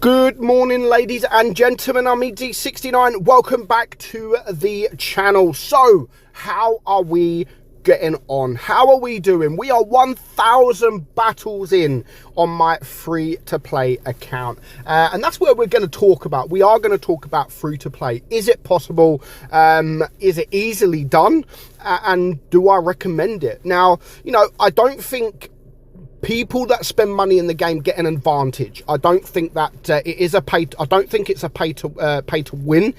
Good morning, ladies and gentlemen. I'm meadsy69. Welcome back to the channel. So, how are we getting on? How are we doing? We are 1,000 battles in on my free-to-play account. And that's where we're going to talk about. We are going to talk about free-to-play. Is it possible? Is it easily done? And do I recommend it? Now, you know, I don't think people that spend money in the game get an advantage. I don't think that it is a I don't think it's a pay to win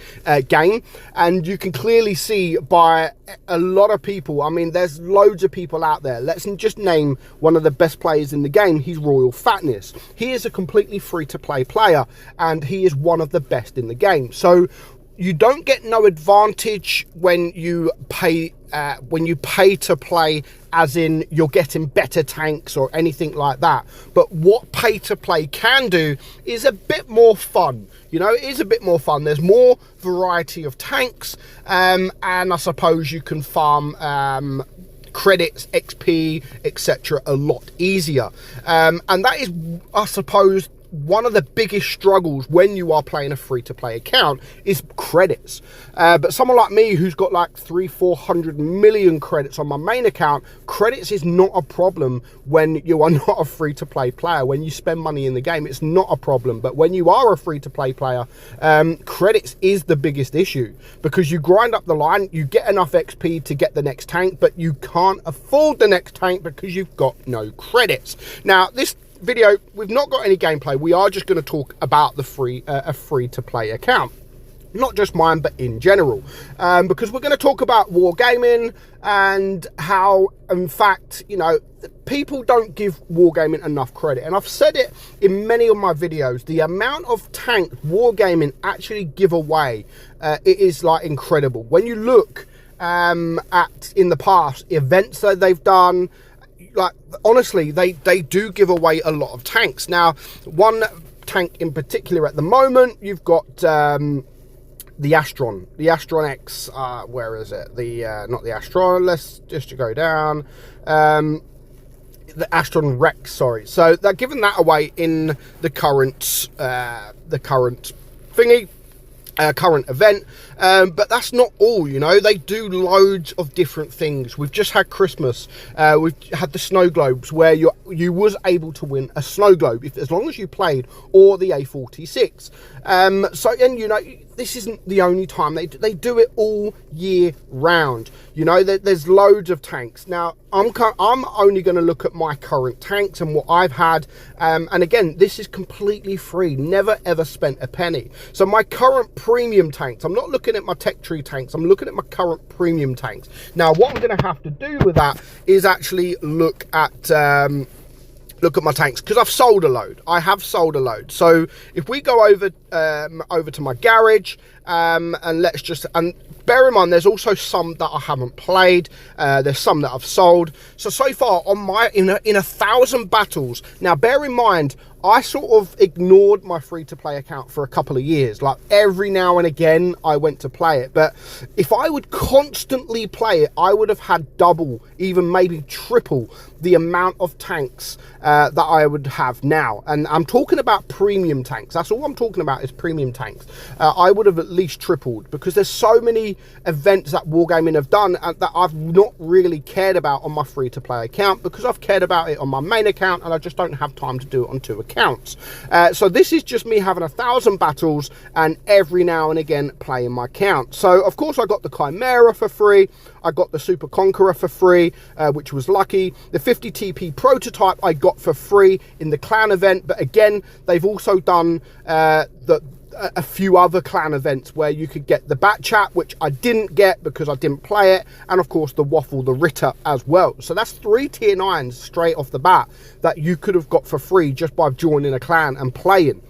game, and you can clearly see by a lot of people. I mean, there's loads of people out there. Let's just name one of the best players in the game. He's Royal Fatness. He is a completely free-to-play player, and he is one of the best in the game. So you don't get no advantage when you pay to play, as in you're getting better tanks or anything like that. But what pay to play can do is a bit more fun. You know, it is a bit more fun. There's more variety of tanks, and I suppose you can farm credits, XP, etc. a lot easier. And that is, I suppose, one of the biggest struggles when you are playing a free-to-play account is credits. But someone like me who's got like 300-400 million credits on my main account, credits is not a problem when you are not a free-to-play player. When you spend money in the game, it's not a problem. But when you are a free-to-play player, credits is the biggest issue, because you grind up the line, you get enough XP to get the next tank, but you can't afford the next tank because you've got no credits. Now, this video, we've not got any gameplay. We are just going to talk about the free-to-play account, not just mine, but in general, because we're going to talk about Wargaming and how, in fact, you know, people don't give Wargaming enough credit. And I've said it in many of my videos, the amount of tanks Wargaming actually give away, it is like incredible. When you look at, in the past, events that they've done, like, honestly, they do give away a lot of tanks. Now, one tank in particular at the moment, you've got the Astron X. Where is it? The not the Astron. Let's just go down. The Astron Rex. Sorry. So they're giving that away in the current thingy. Current event, but that's not all. You know, they do loads of different things. We've just had Christmas. We've had the snow globes, where you was able to win a snow globe as long as you played, or the A46. So, and you know, this isn't the only time they do it all year round. You know, there's loads of tanks. Now, I'm only going to look at my current tanks and what I've had. And again, this is completely free. Never ever spent a penny. So my current premium tanks, I'm not looking at my tech tree tanks. I'm looking at my current premium tanks. Now, what I'm going to have to do with that is actually look at my tanks, because I've sold a load. I have sold a load. So if we go over to my garage, and let's just, and bear in mind, there's also some that I haven't played. There's some that I've sold. So far on my in 1,000 battles. Now, bear in mind, I sort of ignored my free-to-play account for a couple of years. Like, every now and again, I went to play it. But if I would constantly play it, I would have had double, even maybe triple, the amount of tanks that I would have now. And I'm talking about premium tanks. That's all I'm talking about, is premium tanks. I would have at least tripled, because there's so many events that Wargaming have done that I've not really cared about on my free-to-play account, because I've cared about it on my main account, and I just don't have time to do it on two accounts. So this is just me having 1,000 battles and every now and again playing my account. So of course I got the Chimera for free. I got the Super Conqueror for free, which was lucky. The 50 TP prototype I got for free in the clan event. But again, they've also done a few other clan events where you could get the Bat Chat, which I didn't get because I didn't play it, and of course the Waffle, the Ritter as well. So that's 3 tier 9s straight off the bat that you could have got for free just by joining a clan and playing.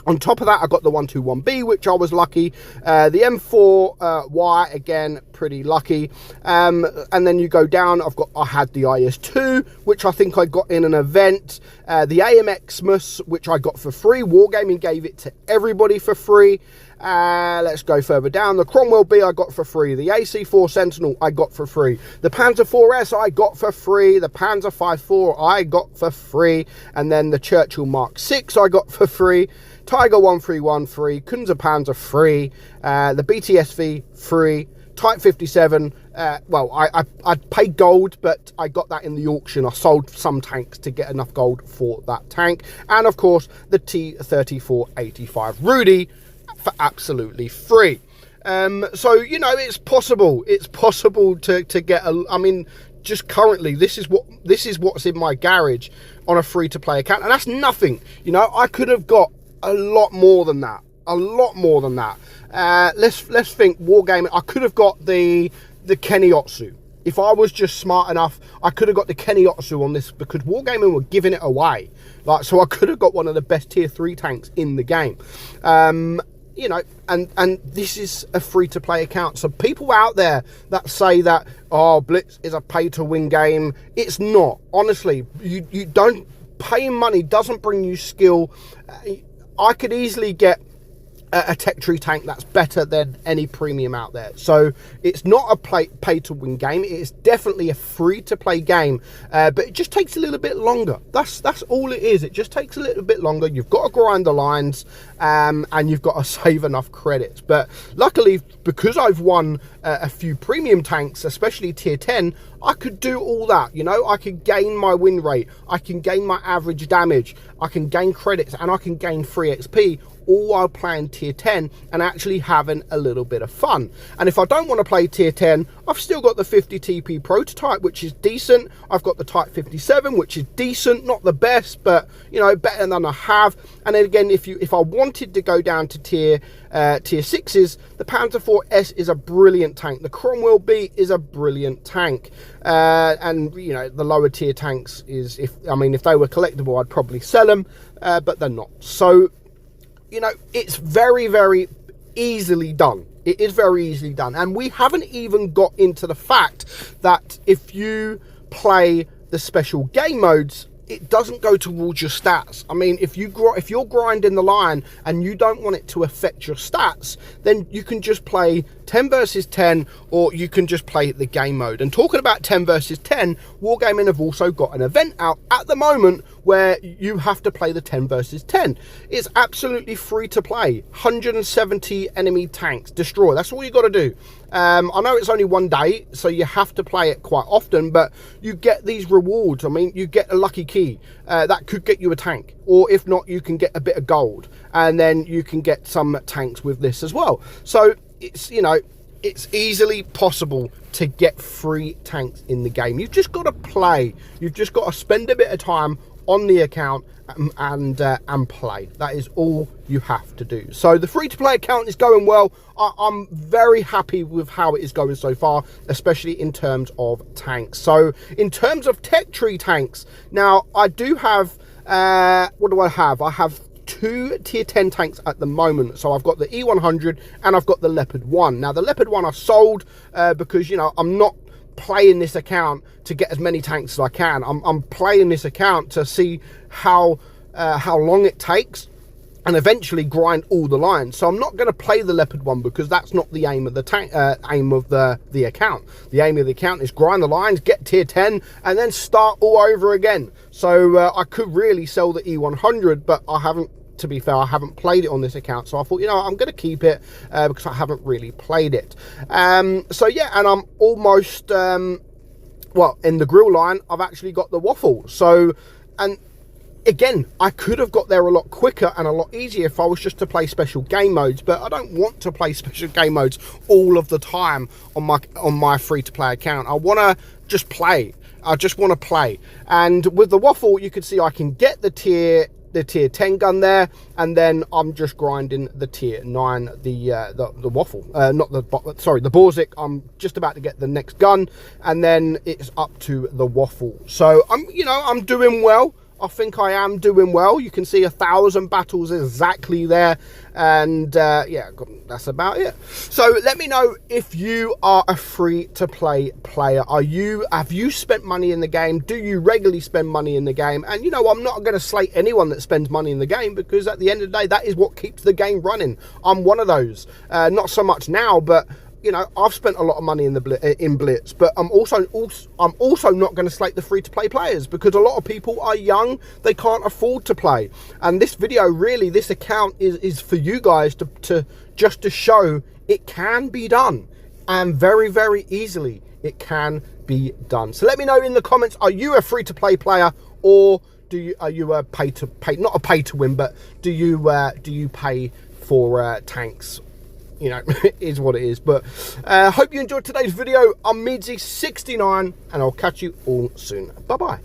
On top of that, I got the 121B, which I was lucky. The M4Y, again, pretty lucky. And then you go down, I had the IS2, which I think I got in an event. The AMXmas, which I got for free. Wargaming gave it to everybody for free. Let's go further down. The Cromwell B I got for free. The AC4 Sentinel I got for free. The Panzer 4S I got for free. The Panzer 5.4 I got for free. And then the Churchill Mark 6 I got for free. Tiger 131 free. Kunze Panzer free. The BTSV free. Type 57, well, I paid gold, but I got that in the auction. I sold some tanks to get enough gold for that tank. And of course, the T-34-85 Rudy for absolutely free. So, you know, it's possible. It's possible to get I mean, just currently, this is what's in my garage on a free-to-play account. And that's nothing. You know, I could have got a lot more than that. A lot more than that. Let's think Wargaming. I could have got the Keniotsu. If I was just smart enough, I could have got the Keniotsu on this, because Wargaming were giving it away. Like, so I could have got one of the best tier 3 tanks in the game. You know, and this is a free-to-play account. So people out there that say that, oh, Blitz is a pay-to-win game, it's not. Honestly, you don't, paying money doesn't bring you skill. I could easily get a tech tree tank that's better than any premium out there. So it's not a pay to win game. It is definitely a free to play game, but it just takes a little bit longer. That's all it is. It just takes a little bit longer. You've got to grind the lines, and you've got to save enough credits. But luckily, because I've won a few premium tanks, especially tier 10, I could do all that. You know, I could gain my win rate, I can gain my average damage, I can gain credits, and I can gain free XP, all while playing tier 10 and actually having a little bit of fun. And if I don't want to play tier 10, I've still got the 50 TP prototype, which is decent. I've got the Type 57, which is decent, not the best, but you know, better than I have. And then again, if I wanted to go down to tier 6s, the Panzer 4S is a brilliant tank. The Cromwell B is a brilliant tank. And you know, the lower tier tanks is, if they were collectible, I'd probably sell them, but they're not. So you know, it's very, very easily done. It is very easily done. And we haven't even got into the fact that if you play the special game modes, it doesn't go towards your stats. I mean, if you're grinding the line and you don't want it to affect your stats, then you can just play 10 versus 10, or you can just play the game mode. And talking about 10 versus 10, Wargaming have also got an event out at the moment where you have to play the 10 versus 10. It's absolutely free to play. 170 enemy tanks, destroy. That's all you got to do. I know it's only one day, so you have to play it quite often, but you get these rewards. I mean, you get a lucky key that could get you a tank, or if not, you can get a bit of gold, and then you can get some tanks with this as well. So it's, you know, it's easily possible to get free tanks in the game. You've just got to play. You've just got to spend a bit of time on the account and play. That is all you have to do. So the free-to-play account is going well. I'm very happy with how it is going so far, especially in terms of tanks. So in terms of tech tree tanks, now I do have, what do I have? I have 2 tier 10 tanks at the moment. So I've got the E100 and I've got the Leopard 1. Now the Leopard 1 I sold because, you know, I'm not playing this account to get as many tanks as I can. I'm playing this account to see how long it takes and eventually grind all the lines. So I'm not going to play the Leopard 1 because that's not the aim of the tank, aim of the account. The aim of the account is grind the lines, get tier 10, and then start all over again. So I could really sell the E100, but I haven't. To be fair, I haven't played it on this account, so I thought, you know, I'm going to keep it because I haven't really played it. So yeah, and I'm almost, well, in the grill line, I've actually got the waffle. So, and again, I could have got there a lot quicker and a lot easier if I was just to play special game modes, but I don't want to play special game modes all of the time on my free-to-play account. I want to just play. I just want to play. And with the waffle, you can see I can get the tier 10 gun there, and then I'm just grinding the tier 9, the waffle, not the, sorry, the Borzik. I'm just about to get the next gun, and then it's up to the waffle. So I'm doing well. I think I am doing well. You can see 1,000 battles exactly there. And yeah, that's about it. So let me know if you are a free-to-play player. Have you spent money in the game? Do you regularly spend money in the game? And you know, I'm not going to slate anyone that spends money in the game, because at the end of the day, that is what keeps the game running. I'm one of those. Not so much now, but you know, I've spent a lot of money in Blitz, but I'm also not going to slate the free-to-play players, because a lot of people are young, they can't afford to play. And this video, really, this account is for you guys to just to show it can be done, and very, very easily it can be done. So let me know in the comments, are you a free-to-play player, or are you a not a pay to win, but do you pay for tanks? You know, it is what it is. But hope you enjoyed today's video. I'm meadsy69, and I'll catch you all soon. Bye bye.